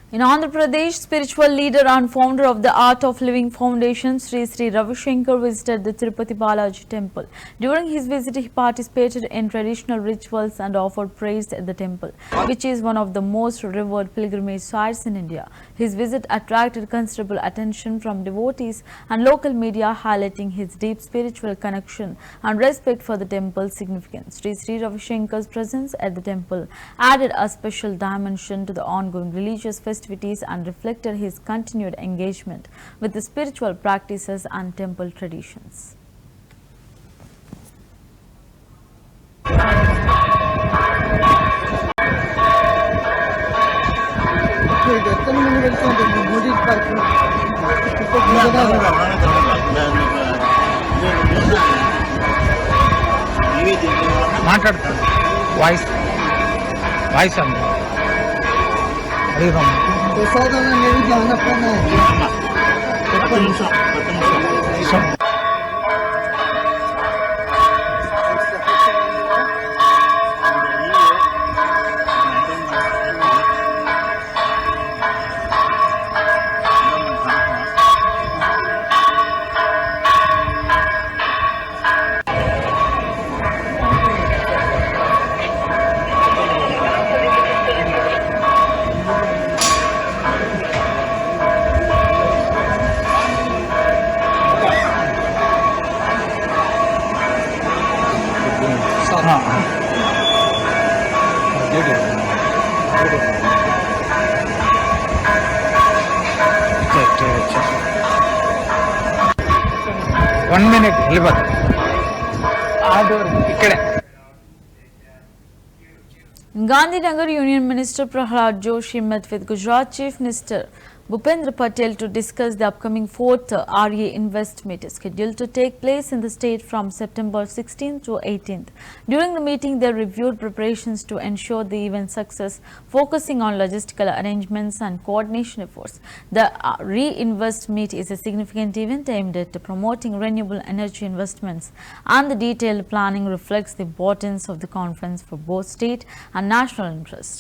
In Andhra Pradesh, spiritual leader and founder of the Art of Living Foundation, Sri Ravi Shankar, visited the Tirupati Balaji temple. During his visit, he participated in traditional rituals and offered praise at the temple, which is one of the most revered pilgrimage sites in India. His visit attracted considerable attention from devotees and local media, highlighting his deep spiritual connection and respect for the temple's significance. Sri Ravi Shankar's presence at the temple added a special dimension to the ongoing religious festivities and reflected his continued engagement with the spiritual practices and temple traditions. మాట్లాడతాను voice voice అండి అడుగుదాం one minute వెళ్ళిపోతా ఇక్కడే. Gandhinagar Union Minister Prahlad Joshi met with Gujarat Chief Minister Bhupendra Patel to discuss the upcoming 4th RA Invest Meet scheduled to take place in the state from September 16th to 18th. During the meeting, they reviewed preparations to ensure the event's success, focusing on logistical arrangements and coordination efforts. The Re-Invest Meet is a significant event aimed at promoting renewable energy investments, and the detailed planning reflects the importance of the conference for both state and national interests.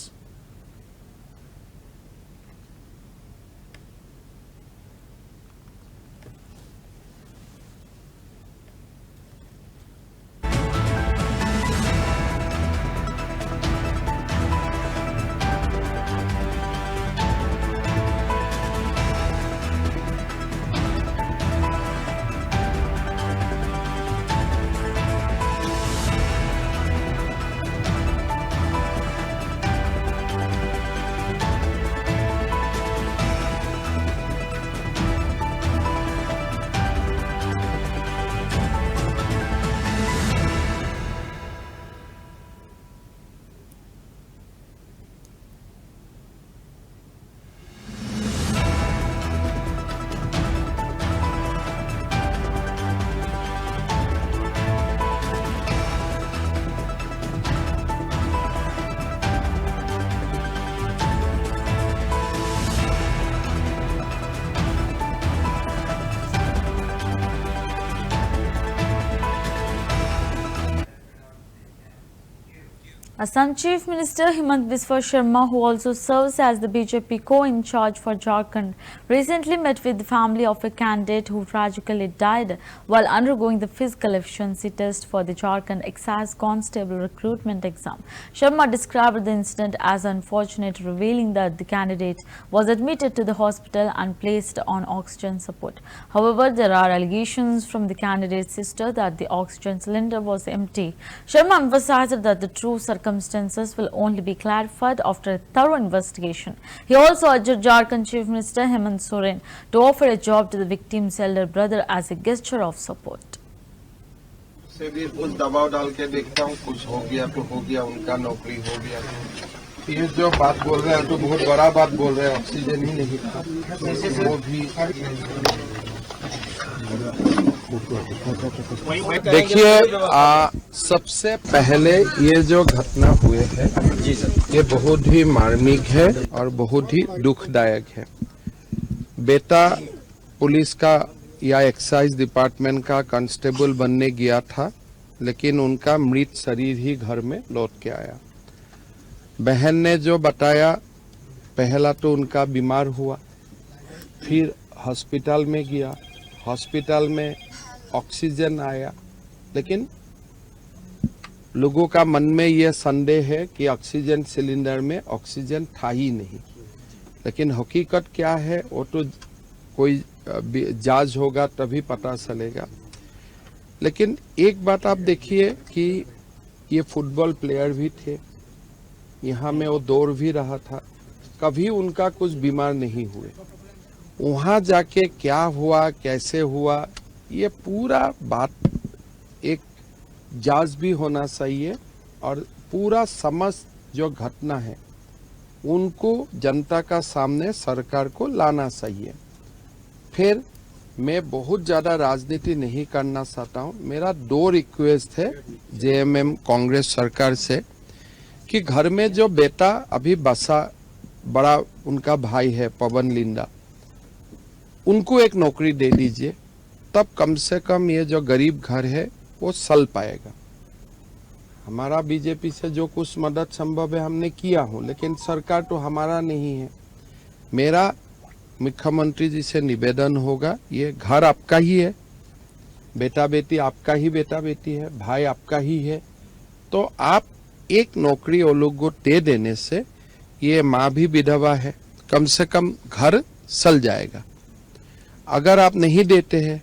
Assam Chief Minister Himant Biswa Sharma, who also serves as the BJP co-in-charge for Jharkhand, recently met with the family of a candidate who tragically died while undergoing the physical efficiency test for the Jharkhand Excise Constable recruitment exam. Sharma described the incident as unfortunate, revealing that the candidate was admitted to the hospital and placed on oxygen support. However, there are allegations from the candidate's sister that the oxygen cylinder was empty. Sharma emphasized that the true circumstances will only be clarified after a thorough investigation. He also urged Jharkhand Chief Minister Hemant Soren to offer a job to the victim's elder brother as a gesture of support. से भी कुछ दबाव डाल के देखता हूँ, कुछ हो गया तो हो गया, उनका नौकरी हो गया। ये जो बात बोल रहे हैं तो बहुत बड़ा बात बोल रहे हैं, ऑक्सीजन ही नहीं था, वो भी देखिए। सबसे पहले ये जो घटना हुए है ये बहुत ही मार्मिक है और बहुत ही दुखदायक है। बेटा पुलिस का या एक्साइज डिपार्टमेंट का कांस्टेबल बनने गया था, लेकिन उनका मृत शरीर ही घर में लौट के आया। बहन ने जो बताया पहला तो उनका बीमार हुआ, फिर हॉस्पिटल में गया, हॉस्पिटल में ऑक्सीजन आया, लेकिन लोगों का मन में यह संदेह है कि ऑक्सीजन सिलेंडर में ऑक्सीजन था ही नहीं। लेकिन हकीकत क्या है वो तो कोई जांच होगा तभी पता चलेगा। लेकिन एक बात आप देखिए कि ये फुटबॉल प्लेयर भी थे, यहाँ में वो दौड़ भी रहा था, कभी उनका कुछ बीमार नहीं हुए। वहाँ जाके क्या हुआ, कैसे हुआ, ये पूरा बात एक जांच भी होना चाहिए और पूरा समस्त जो घटना है उनको जनता का सामने सरकार को लाना चाहिए। फिर मैं बहुत ज़्यादा राजनीति नहीं करना चाहता हूँ। मेरा 2 रिक्वेस्ट है जेएमएम कांग्रेस सरकार से कि घर में जो बेटा अभी बसा, बड़ा उनका भाई है पवन लिंडा, उनको एक नौकरी दे दीजिए, तब कम से कम ये जो गरीब घर है वो चल पाएगा। हमारा बीजेपी से जो कुछ मदद संभव है हमने किया हो, लेकिन सरकार तो हमारा नहीं है। मेरा मुख्यमंत्री जी से निवेदन होगा, ये घर आपका ही है, बेटा बेटी आपका ही बेटा बेटी है, भाई आपका ही है, तो आप एक नौकरी वो लोग को दे देने से, ये माँ भी विधवा है, कम से कम घर चल जाएगा। अगर आप नहीं देते हैं,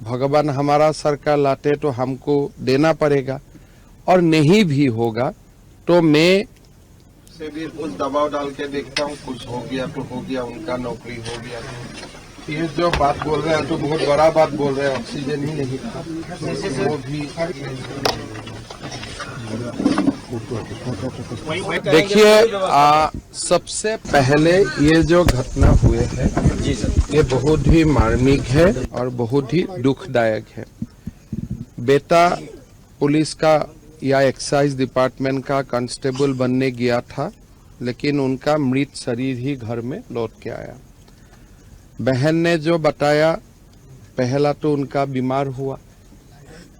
भगवान हमारा सरकार लाते तो हमको देना पड़ेगा, और नहीं भी होगा तो मैं से भी कुछ दबाव डाल के देखता हूँ, कुछ हो गया तो हो गया, उनका नौकरी हो गया। ये जो बात बोल रहे हैं तो बहुत बड़ा बात बोल रहे हैं, ऑक्सीजन ही नहीं था वो भी। देखिए सबसे पहले ये जो घटना हुए है ये बहुत ही मार्मिक है और बहुत ही दुखदायक है। बेटा पुलिस का या एक्साइज डिपार्टमेंट का कांस्टेबल बनने गया था, लेकिन उनका मृत शरीर ही घर में लौट के आया। बहन ने जो बताया, पहला तो उनका बीमार हुआ,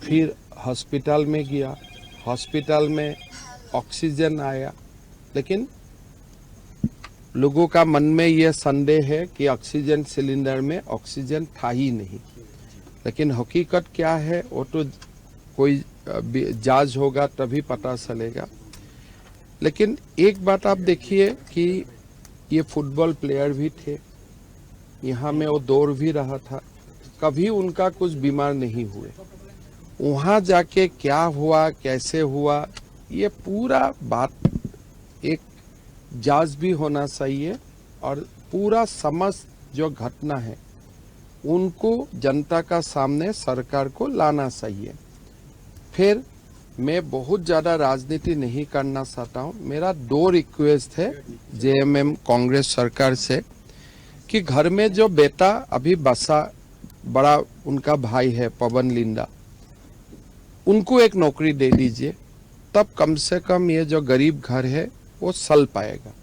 फिर हॉस्पिटल में गया, हॉस्पिटल में ऑक्सीजन आया, लेकिन लोगों का मन में यह संदेह है कि ऑक्सीजन सिलेंडर में ऑक्सीजन था ही नहीं। लेकिन हकीकत क्या है वो तो कोई जांच होगा तभी पता चलेगा। लेकिन एक बात आप देखिए कि ये फुटबॉल प्लेयर भी थे, यहाँ में वो दौड़ भी रहा था, कभी उनका कुछ बीमार नहीं हुए। वहाँ जाके क्या हुआ, कैसे हुआ, ये पूरा बात एक जांच भी होना चाहिए और पूरा समस्त जो घटना है उनको जनता का सामने सरकार को लाना चाहिए। फिर मैं बहुत ज़्यादा राजनीति नहीं करना चाहता हूँ। मेरा 2 रिक्वेस्ट है जेएमएम कांग्रेस सरकार से कि घर में जो बेटा अभी बसा, बड़ा उनका भाई है पवन लिंडा, उनको एक नौकरी दे दीजिए, तब कम से कम ये जो गरीब घर है वो चल पाएगा।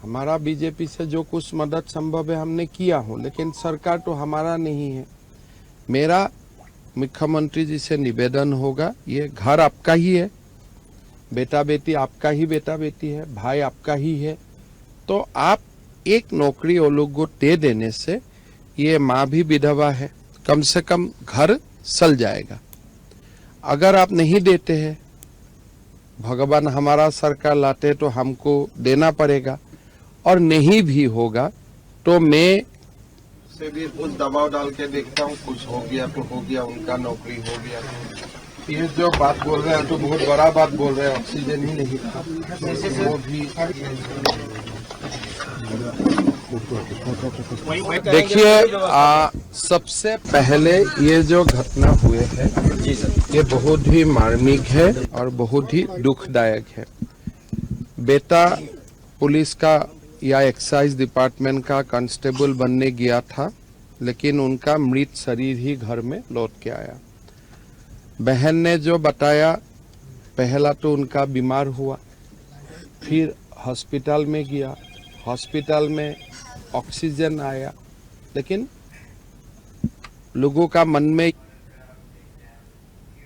हमारा बीजेपी से जो कुछ मदद संभव है हमने किया हो, लेकिन सरकार तो हमारा नहीं है। मेरा मुख्यमंत्री जी से निवेदन होगा, ये घर आपका ही है, बेटा बेटी आपका ही बेटा बेटी है, भाई आपका ही है, तो आप एक नौकरी वो लोग को दे देने से, ये माँ भी विधवा है, कम से कम घर चल जाएगा। अगर आप नहीं देते हैं, भगवान हमारा सरकार लाते तो हमको देना पड़ेगा, और नहीं भी होगा तो मैं से भी कुछ दबाव डाल के देखता हूँ, कुछ हो गया तो हो गया, उनका नौकरी हो गया। ये जो बात बोल रहे हैं तो बहुत बड़ा बात बोल रहे हैं, ऑक्सीजन ही नहीं था वो भी। देखिए सबसे पहले ये जो घटना हुए है ये बहुत ही मार्मिक है और बहुत ही दुखदायक है। बेटा पुलिस का या एक्साइज डिपार्टमेंट का कांस्टेबल बनने गया था, लेकिन उनका मृत शरीर ही घर में लौट के आया। बहन ने जो बताया, पहला तो उनका बीमार हुआ, फिर हॉस्पिटल में गया, हॉस्पिटल में ऑक्सीजन आया, लेकिन लोगों का मन में